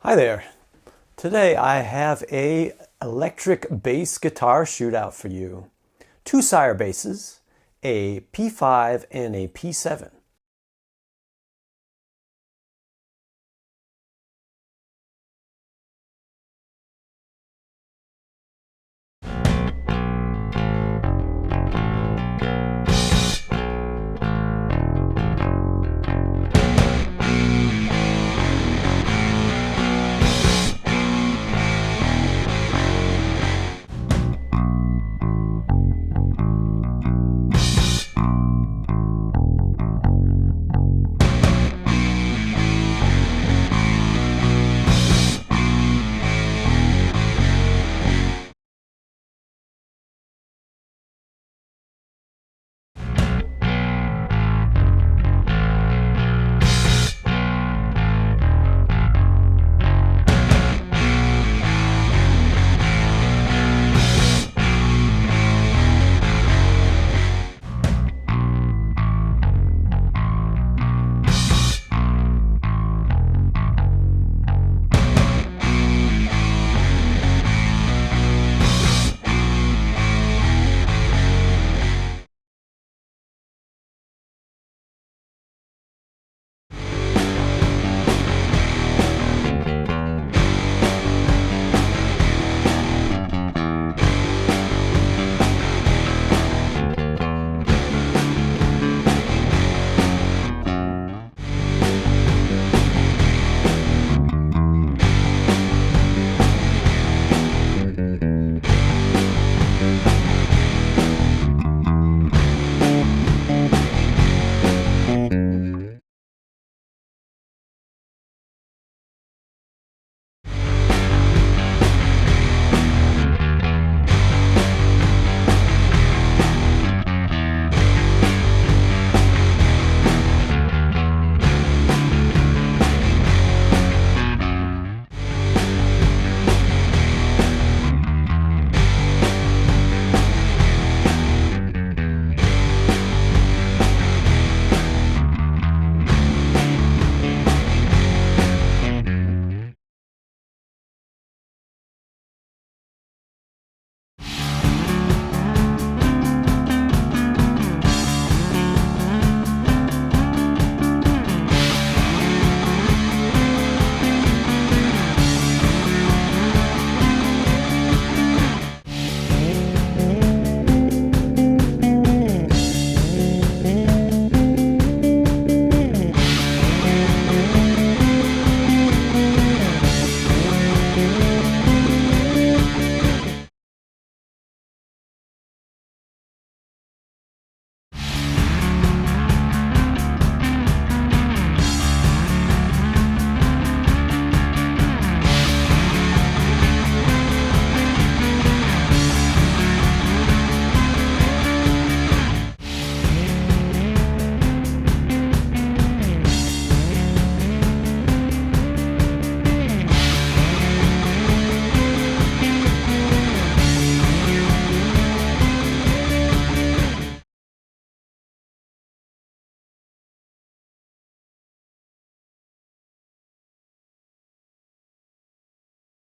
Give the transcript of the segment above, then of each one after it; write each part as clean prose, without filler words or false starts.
Hi there. Today I have a electric bass guitar shootout for you. Two Sire basses, a P5 and a P7.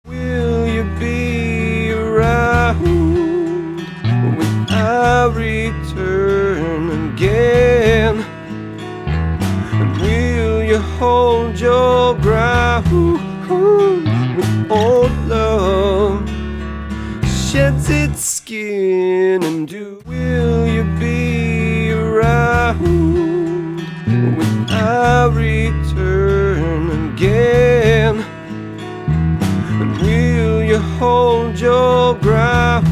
Will you be around when I return again? And will you hold your ground when old love sheds its skin and dew? Will you be around when I return again? And will you hold your ground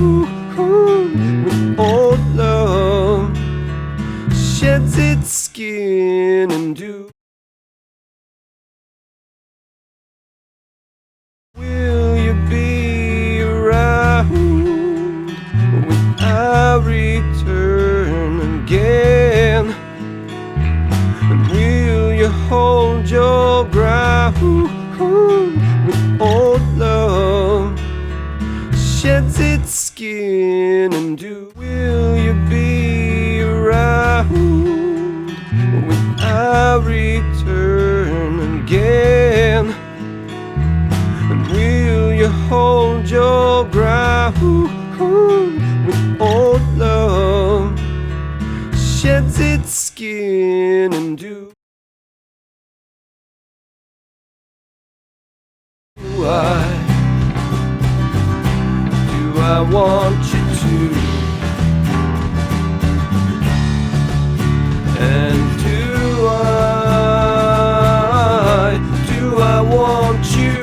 when old love sheds its skin and dew? Will you be around when I return again? And will you hold your ground when old love sheds its skin and dew? Will you be around when I return again? hold your ground when old love sheds its skin. And do I want you to? And do I want you?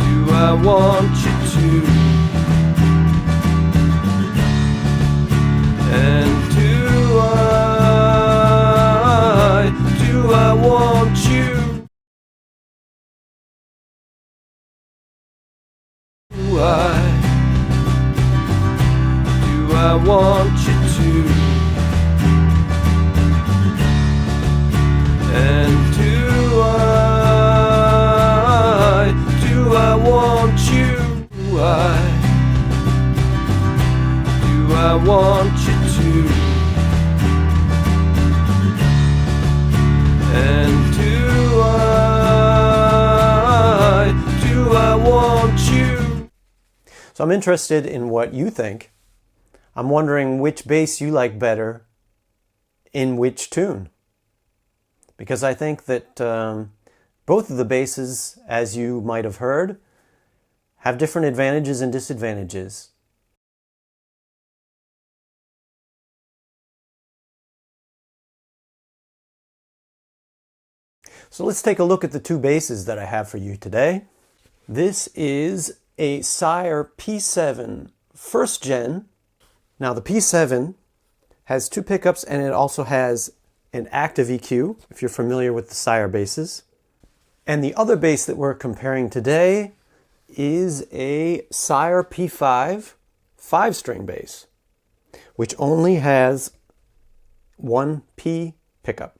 Do I want you to? And do I want you? Do I want you to? And do I want you? Do I want you to? And do I want you? So I'm interested in what you think. I'm wondering which bass you like better in which tune. Because I think that both of the basses, as you might have heard, have different advantages and disadvantages. So let's take a look at the two basses that I have for you today. This is a Sire P7 first gen. Now the P7 has two pickups and it also has an active EQ, if you're familiar with the Sire basses. And the other bass that we're comparing today is a Sire P5 5-string bass, which only has one P pickup.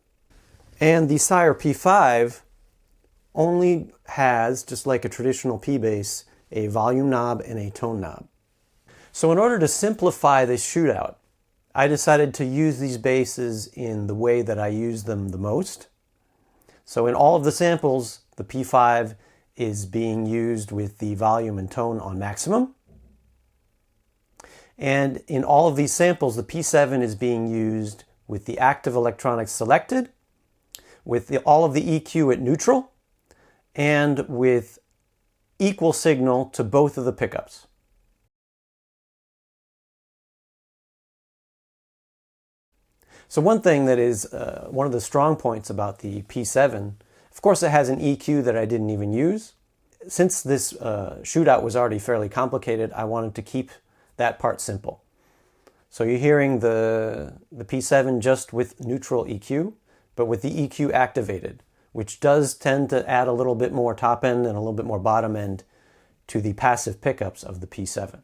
And the Sire P5 only has, just like a traditional P bass, a volume knob and a tone knob. So in order to simplify this shootout, I decided to use these basses in the way that I use them the most. So in all of the samples, the P5 is being used with the volume and tone on maximum. And in all of these samples, the P7 is being used with the active electronics selected, with all of the EQ at neutral, and with equal signal to both of the pickups. So one thing that is one of the strong points about the P7, of course it has an EQ that I didn't even use. Since this shootout was already fairly complicated, I wanted to keep that part simple. So you're hearing the P7 just with neutral EQ, but with the EQ activated, which does tend to add a little bit more top end and a little bit more bottom end to the passive pickups of the P7.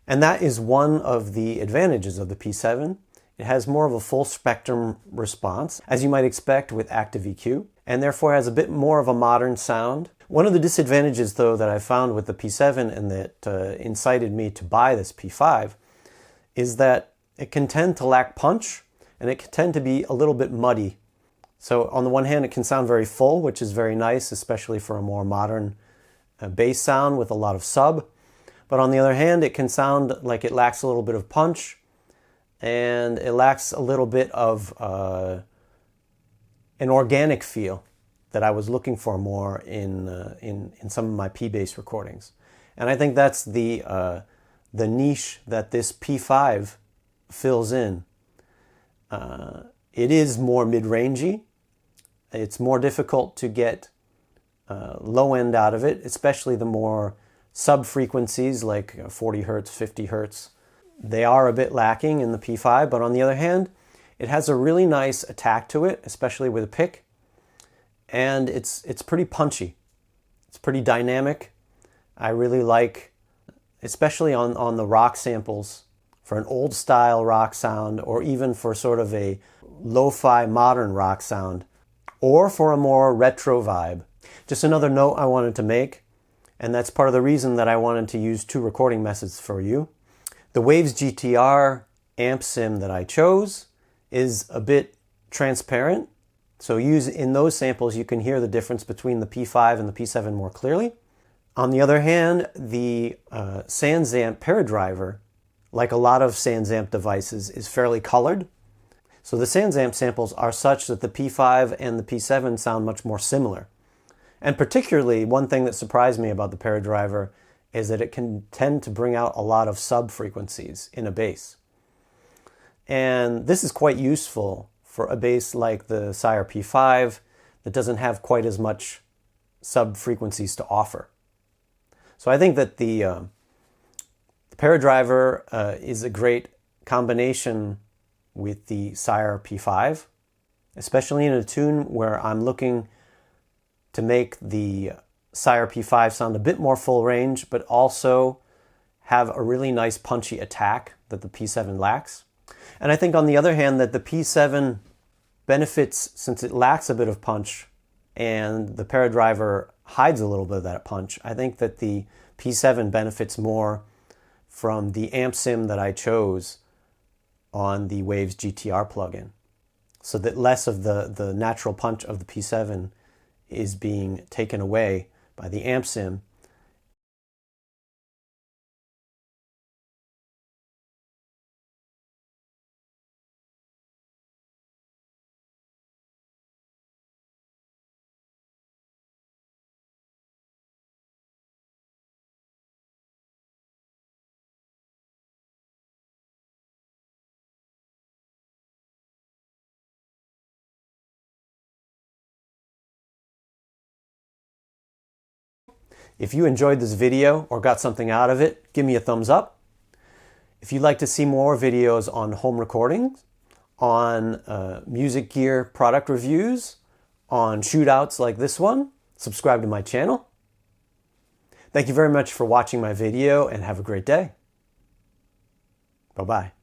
And that is one of the advantages of the P7. It has more of a full spectrum response, as you might expect with active EQ, and therefore has a bit more of a modern sound. One of the disadvantages, though, that I found with the P7 and that incited me to buy this P5 is that it can tend to lack punch and it can tend to be a little bit muddy. So on the one hand, it can sound very full, which is very nice, especially for a more modern bass sound with a lot of sub. But on the other hand, it can sound like it lacks a little bit of punch, and it lacks a little bit of an organic feel that I was looking for more in some of my P bass recordings. And I think that's the niche that this P5 fills in. It is more mid-rangey. It's more difficult to get low end out of it, especially the more sub-frequencies like 40 hertz, 50 hertz. They are a bit lacking in the P5, but on the other hand, it has a really nice attack to it, especially with a pick, and it's pretty punchy. It's pretty dynamic. I really like, especially on the rock samples, for an old style rock sound, or even for sort of a lo-fi modern rock sound, or for a more retro vibe. Just another note I wanted to make, and that's part of the reason that I wanted to use two recording methods for you. The Waves GTR amp sim that I chose is a bit transparent, So in those samples, you can hear the difference between the P5 and the P7 more clearly. On the other hand, the SansAmp Para Driver, like a lot of SansAmp devices, is fairly colored. So the SansAmp samples are such that the P5 and the P7 sound much more similar. And particularly, one thing that surprised me about the Para Driver is that it can tend to bring out a lot of sub-frequencies in a bass. And this is quite useful for a bass like the Sire P5 that doesn't have quite as much sub-frequencies to offer. So I think that the Para Driver is a great combination with the Sire P5, especially in a tune where I'm looking to make the Sire P5 sound a bit more full range, but also have a really nice punchy attack that the P7 lacks. And I think, on the other hand, that the P7 benefits since it lacks a bit of punch and the Para Driver hides a little bit of that punch. I think that the P7 benefits more from the amp sim that I chose on the Waves GTR plugin, so that less of the natural punch of the P7 is being taken away by the amp sim. If you enjoyed this video or got something out of it, give me a thumbs up. If you'd like to see more videos on home recordings, on music gear product reviews, on shootouts like this one, subscribe to my channel. Thank you very much for watching my video, and have a great day. Bye-bye.